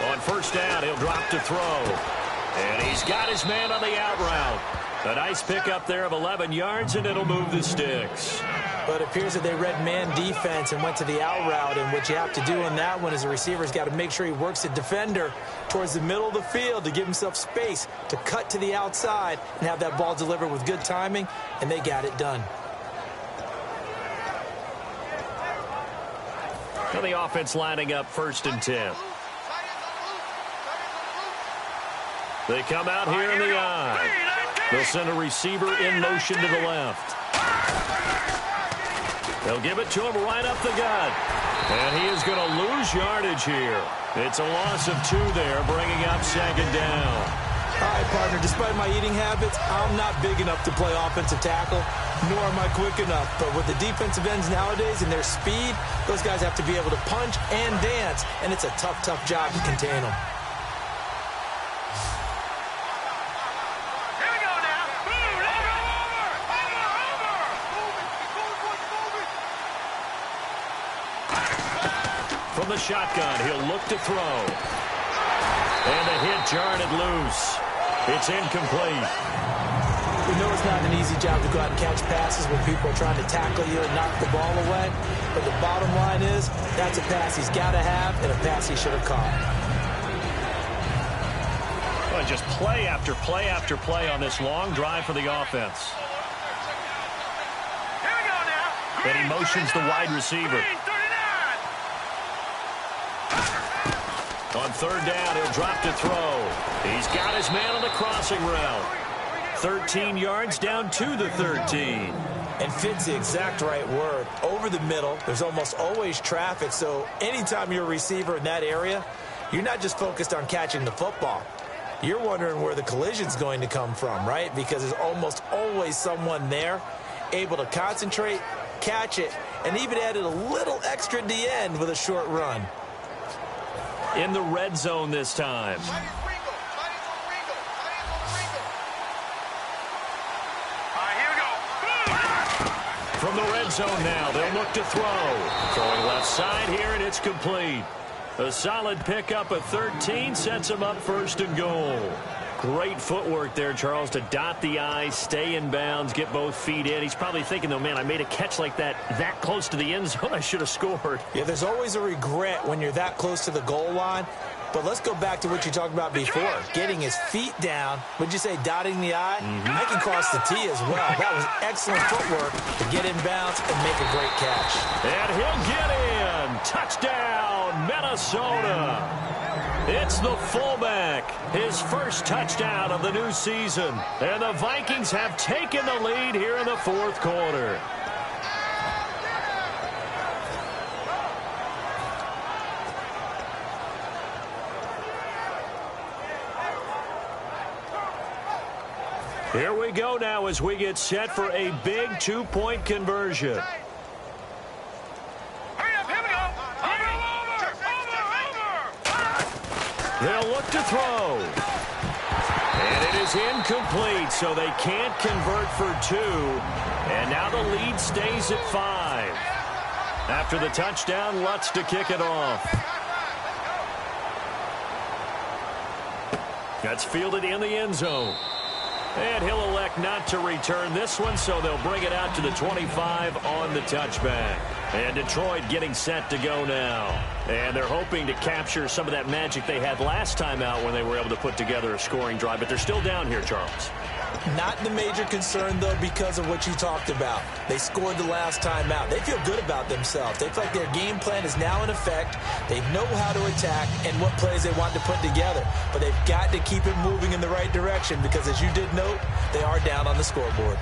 On first down, he'll drop to throw. And he's got his man on the out route. A nice pickup there of 11 yards, and it'll move the sticks. But it appears that they read man defense and went to the out route, and what you have to do on that one is the receiver's got to make sure he works the defender towards the middle of the field to give himself space to cut to the outside and have that ball delivered with good timing, and they got it done. And the offense lining up 1st and 10. They come out here in the eye. They'll send a receiver in motion to the left. They'll give it to him right up the gut. And he is going to lose yardage here. It's a loss of 2 there, bringing up 2nd down. All right, partner, despite my eating habits, I'm not big enough to play offensive tackle, nor am I quick enough. But with the defensive ends nowadays and their speed, those guys have to be able to punch and dance, and it's a tough, tough job to contain them. Here we go now. Boom, From the shotgun, he'll look to throw. And the hit jarred it loose. It's incomplete. We know it's not an easy job to go out and catch passes when people are trying to tackle you and knock the ball away. But the bottom line is, that's a pass he's got to have and a pass he should have caught. Well, just play after play after play on this long drive for the offense. Here we go now. And he motions the wide receiver. On 3rd down, he'll drop to throw. He's got his man on the crossing route. 13 yards down to the 13. And fit's the exact right word. Over the middle, there's almost always traffic, so anytime you're a receiver in that area, you're not just focused on catching the football. You're wondering where the collision's going to come from, right? Because there's almost always someone there able to concentrate, catch it, and even added a little extra at the end with a short run. In the red zone this time. From the red zone now, they'll look to throw. Throwing left side here, and it's complete. A solid pickup of 13 sets him up 1st and goal. Great footwork there, Charles, to dot the I, stay in bounds, get both feet in. He's probably thinking, though, man, I made a catch like that close to the end zone. I should have scored. Yeah, there's always a regret when you're that close to the goal line. But let's go back to what you talked about before. Getting his feet down. Would you say dotting the I? I can cross the T as well. That was excellent footwork to get in bounds and make a great catch. And he'll get in. Touchdown, Minnesota. It's the fullback, his first touchdown of the new season. And the Vikings have taken the lead here in the 4th quarter. Here we go now as we get set for a big 2-point conversion. Hurry up, here we go. Over. They'll look to throw. And it is incomplete, so they can't convert for 2. And now the lead stays at 5. After the touchdown, Lutz to kick it off. That's fielded in the end zone. And he'll elect not to return this one, so they'll bring it out to the 25 on the touchback. And Detroit getting set to go now. And they're hoping to capture some of that magic they had last time out when they were able to put together a scoring drive. But they're still down here, Charles. Not the major concern, though, because of what you talked about. They scored the last time out. They feel good about themselves. They feel like their game plan is now in effect. They know how to attack and what plays they want to put together. But they've got to keep it moving in the right direction because, as you did note, they are down on the scoreboard.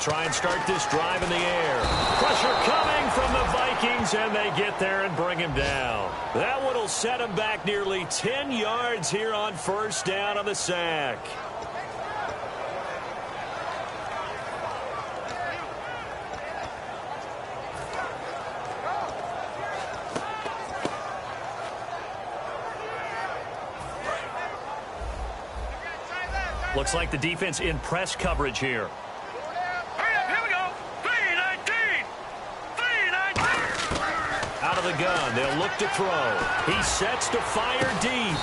Try and start this drive in the air. Pressure coming from the Vikings, and they get there and bring him down. That one will set him back nearly 10 yards here on 1st down on the sack. Looks like the defense in press coverage here. The gun. They'll look to throw. He sets to fire deep.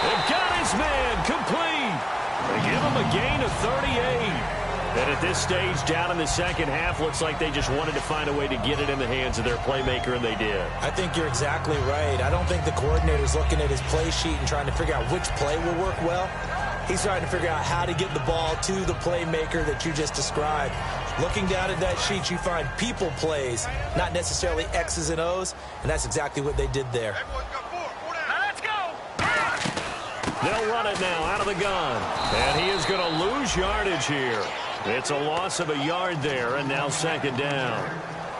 They've got his man complete. They give him a gain of 38. And at this stage, down in the second half, looks like they just wanted to find a way to get it in the hands of their playmaker, and they did. I think you're exactly right. I don't think the coordinator's looking at his play sheet and trying to figure out which play will work well. He's trying to figure out how to get the ball to the playmaker that you just described. Looking down at that sheet, you find people plays, not necessarily X's and O's, and that's exactly what they did there. Let's go. They'll run it now out of the gun. And he is going to lose yardage here. It's a loss of a yard there, and now second down.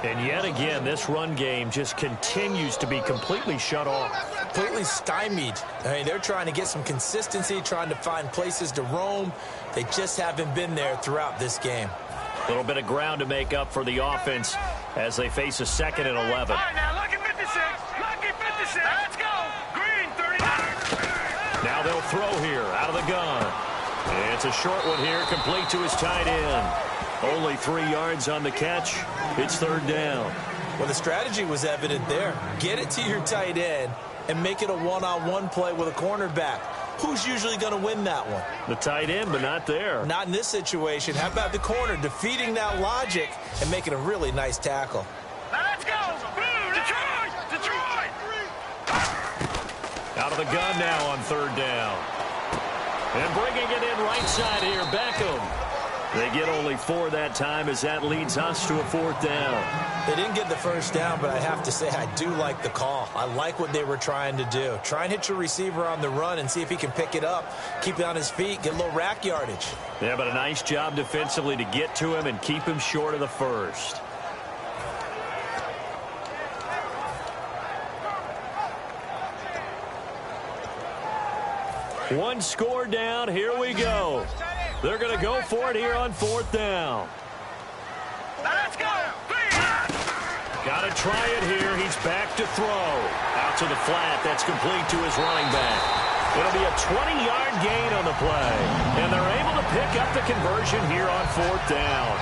And yet again, this run game just continues to be completely shut off. Completely stymied. I mean, they're trying to get some consistency, trying to find places to roam. They just haven't been there throughout this game. A little bit of ground to make up for the offense as they face a second and 11. All right, now, lucky 56. Lucky 56. Let's go. Green 39. Now they'll throw here out of the gun. It's a short one here, complete to his tight end. Only 3 yards on the catch. It's third down. Well, the strategy was evident there. Get it to your tight end and make it a one-on-one play with a cornerback. Who's usually going to win that one? The tight end, but not there. Not in this situation. How about the corner defeating that logic and making a really nice tackle? Let's go. Boom. Detroit. Detroit. Out of the gun now on third down. And bringing it in right side here, Beckham. They get only 4 that time as that leads us to a fourth down. They didn't get the first down, but I have to say I do like the call. I like what they were trying to do. Try and hit your receiver on the run and see if he can pick it up, keep it on his feet, get a little rack yardage. Yeah, but a nice job defensively to get to him and keep him short of the first. One score down. Here we go. They're going to go for it here on fourth down. Let's go. Got to try it here. He's back to throw. Out to the flat. That's complete to his running back. It'll be a 20-yard gain on the play. And they're able to pick up the conversion here on fourth down.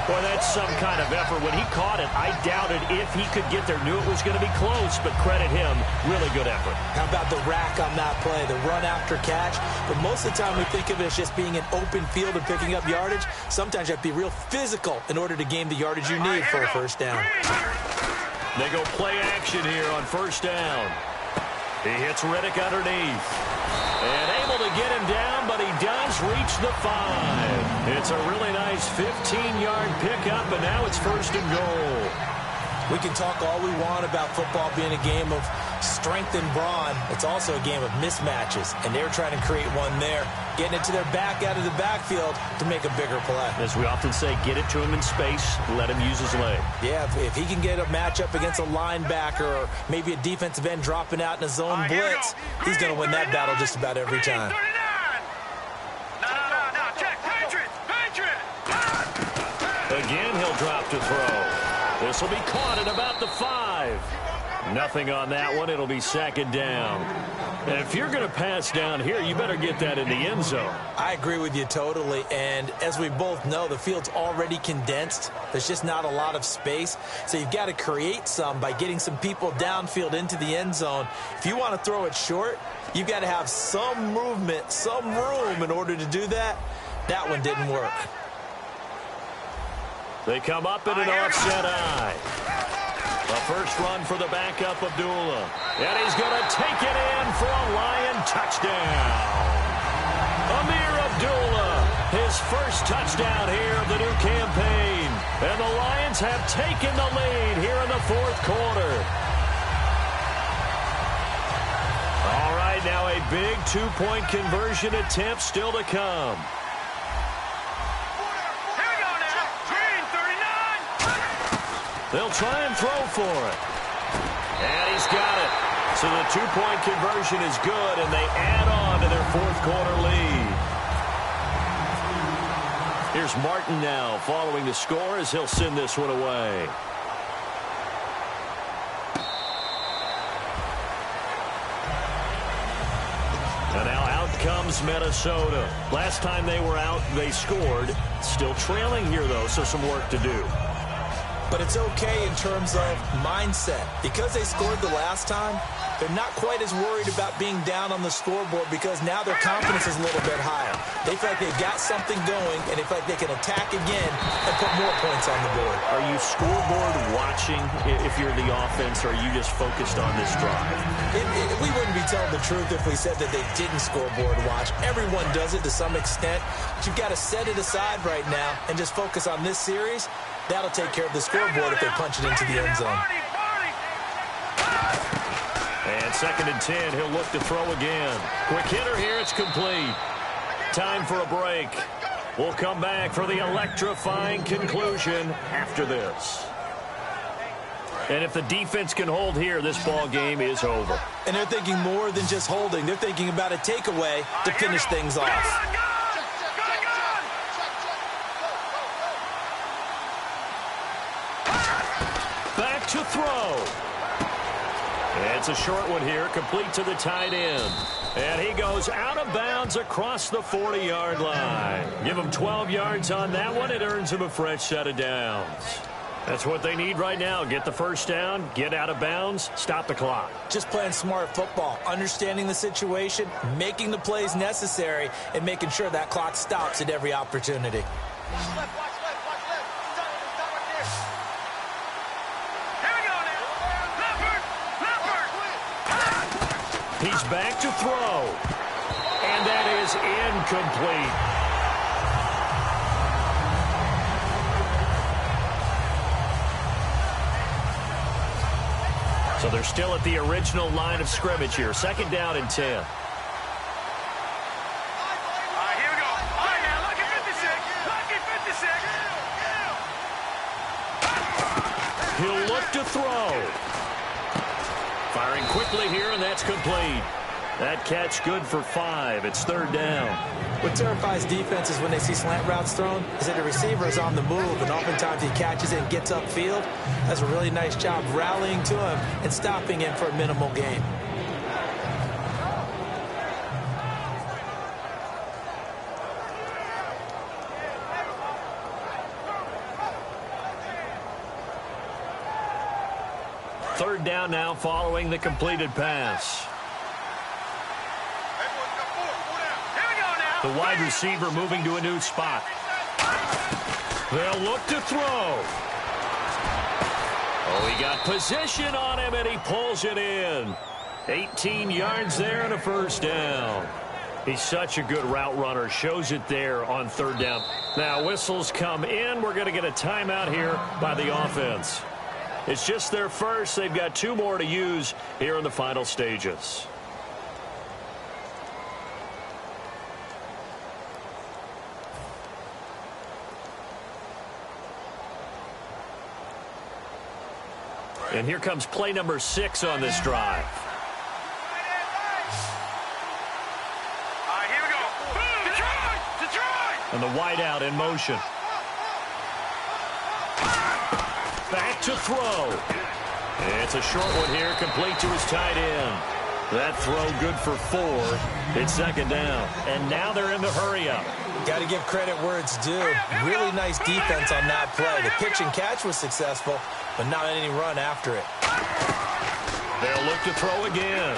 Boy, that's some kind of effort. When he caught it, I doubted if he could get there. Knew it was going to be close, but credit him. Really good effort. How about the rack on that play, the run after catch? But most of the time we think of it as just being an open field and picking up yardage. Sometimes you have to be real physical in order to gain the yardage you need for a first down. They go play action here on first down. He hits Riddick underneath. And able to get him down, but he does reach the 5. It's a really nice 15-yard pickup, and now it's first and goal. We can talk all we want about football being a game of strength and brawn. It's also a game of mismatches, and they're trying to create one there, getting it to their back out of the backfield to make a bigger play. As we often say, get it to him in space, let him use his leg. Yeah, if he can get a matchup against a linebacker or maybe a defensive end dropping out in a zone blitz, he's going to win that battle just about every time. No, check. Patriot. Again, he'll drop to throw. This will be caught at about the 5. Nothing on that one. It'll be second down. And if you're going to pass down here, you better get that in the end zone. I agree with you totally. And as we both know, the field's already condensed. There's just not a lot of space. So you've got to create some by getting some people downfield into the end zone. If you want to throw it short, you've got to have some movement, some room in order to do that. That one didn't work. They come up in an offset eye. The first run for the backup, Abdullah. And he's going to take it in for a Lion touchdown. Amir Abdullah, his first touchdown here of the new campaign. And the Lions have taken the lead here in the fourth quarter. All right, now a big two-point conversion attempt still to come. They'll try and throw for it. And he's got it. So the two-point conversion is good, and they add on to their fourth quarter lead. Here's Martin now following the score as he'll send this one away. And now out comes Minnesota. Last time they were out, they scored. Still trailing here, though, so some work to do. but it's okay in terms of mindset. Because they scored the last time, they're not quite as worried about being down on the scoreboard because now their confidence is a little bit higher. They feel like they've got something going, and they feel like they can attack again and put more points on the board. Are you scoreboard watching if you're the offense, or are you just focused on this drive? We wouldn't be telling the truth if we said that they didn't scoreboard watch. Everyone does it to some extent, but you've got to set it aside right now and just focus on this series. That'll take care of the scoreboard if they punch it into the end zone. And 2nd and 10, he'll look to throw again. Quick hitter here, it's complete. Time for a break. We'll come back for the electrifying conclusion after this. And if the defense can hold here, this ball game is over. And they're thinking more than just holding. They're thinking about a takeaway to finish things off. Back to throw. It's a short one here, complete to the tight end. And he goes out of bounds across the 40-yard line. Give him 12 yards on that one. It earns him a fresh set of downs. That's what they need right now. Get the first down, get out of bounds, stop the clock. Just playing smart football, understanding the situation, making the plays necessary, and making sure that clock stops at every opportunity. He's back to throw. And that is incomplete. So they're still at the original line of scrimmage here. 2nd down and 10. All right, here we go. All right, now, lucky 56. Lucky 56. He'll look to throw. Firing quickly here, and that's complete. That catch good for 5. It's 3rd down. What terrifies defenses when they see slant routes thrown is that the receiver is on the move, and oftentimes he catches it and gets upfield. Does a really nice job rallying to him and stopping him for a minimal gain. Third down now following the completed pass. The wide receiver moving to a new spot. They'll look to throw. Oh, he got position on him, and he pulls it in. 18 yards there and a first down. He's such a good route runner. Shows it there on 3rd down. Now, whistles come in. We're going to get a timeout here by the offense. It's just their first. They've got 2 more to use here in the final stages. And here comes play number 6 on this drive. All right, here we go. Detroit! And the wideout in motion. Back to throw. It's a short one here, complete to his tight end. That throw good for 4. It's 2nd down. And now they're in the hurry-up. Got to give credit where it's due. Really nice defense on that play. The pitch and catch was successful, but not any run after it. They'll look to throw again.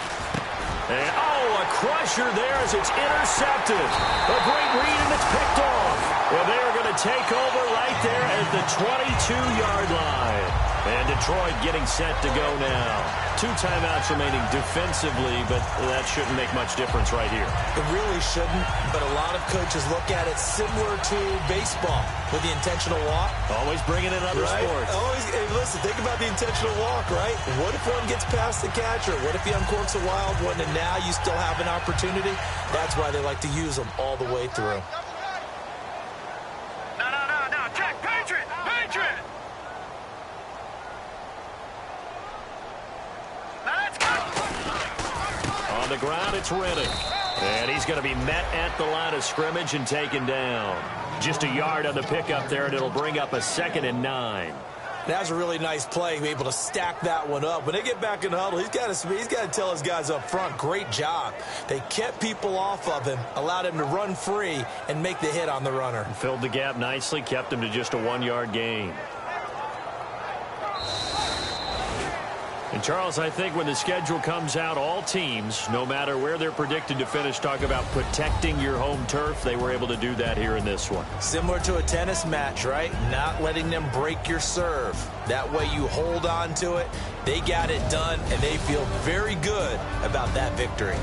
And, a crusher there as it's intercepted. A great read, and it's picked off. Well, they're going to take over right there at the 22-yard line. And Detroit getting set to go now. 2 timeouts remaining defensively, but that shouldn't make much difference right here. It really shouldn't, but a lot of coaches look at it similar to baseball with the intentional walk. Always bringing in other sports. Always, hey, listen, think about the intentional walk, right? What if one gets past the catcher? What if he uncorks a wild one and now you still have an opportunity? That's why they like to use them all the way through. No. Check. Patriot! On the ground, it's Reddick. And he's going to be met at the line of scrimmage and taken down. Just a yard on the pickup there, and it'll bring up a 2nd and 9. That was a really nice play, able to stack that one up. When they get back in the huddle, he's got to tell his guys up front, great job. They kept people off of him, allowed him to run free and make the hit on the runner. Filled the gap nicely, kept him to just a 1-yard gain. And, Charles, I think when the schedule comes out, all teams, no matter where they're predicted to finish, talk about protecting your home turf. They were able to do that here in this one. Similar to a tennis match, right? Not letting them break your serve. That way you hold on to it. They got it done, and they feel very good about that victory.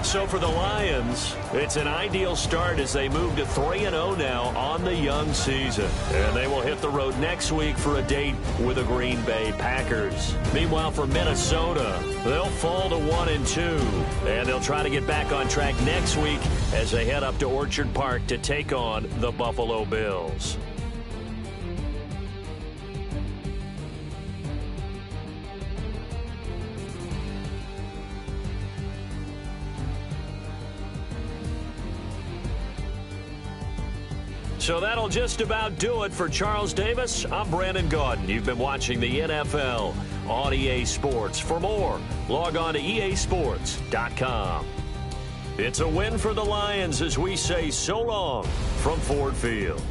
So for the Lions, it's an ideal start as they move to 3-0 now on the young season. And they will hit the road next week for a date with the Green Bay Packers. Meanwhile, for Minnesota, they'll fall to 1-2. And they'll try to get back on track next week as they head up to Orchard Park to take on the Buffalo Bills. So that'll just about do it for Charles Davis. I'm Brandon Gaudin. You've been watching the NFL on EA Sports. For more, log on to easports.com. It's a win for the Lions as we say so long from Ford Field.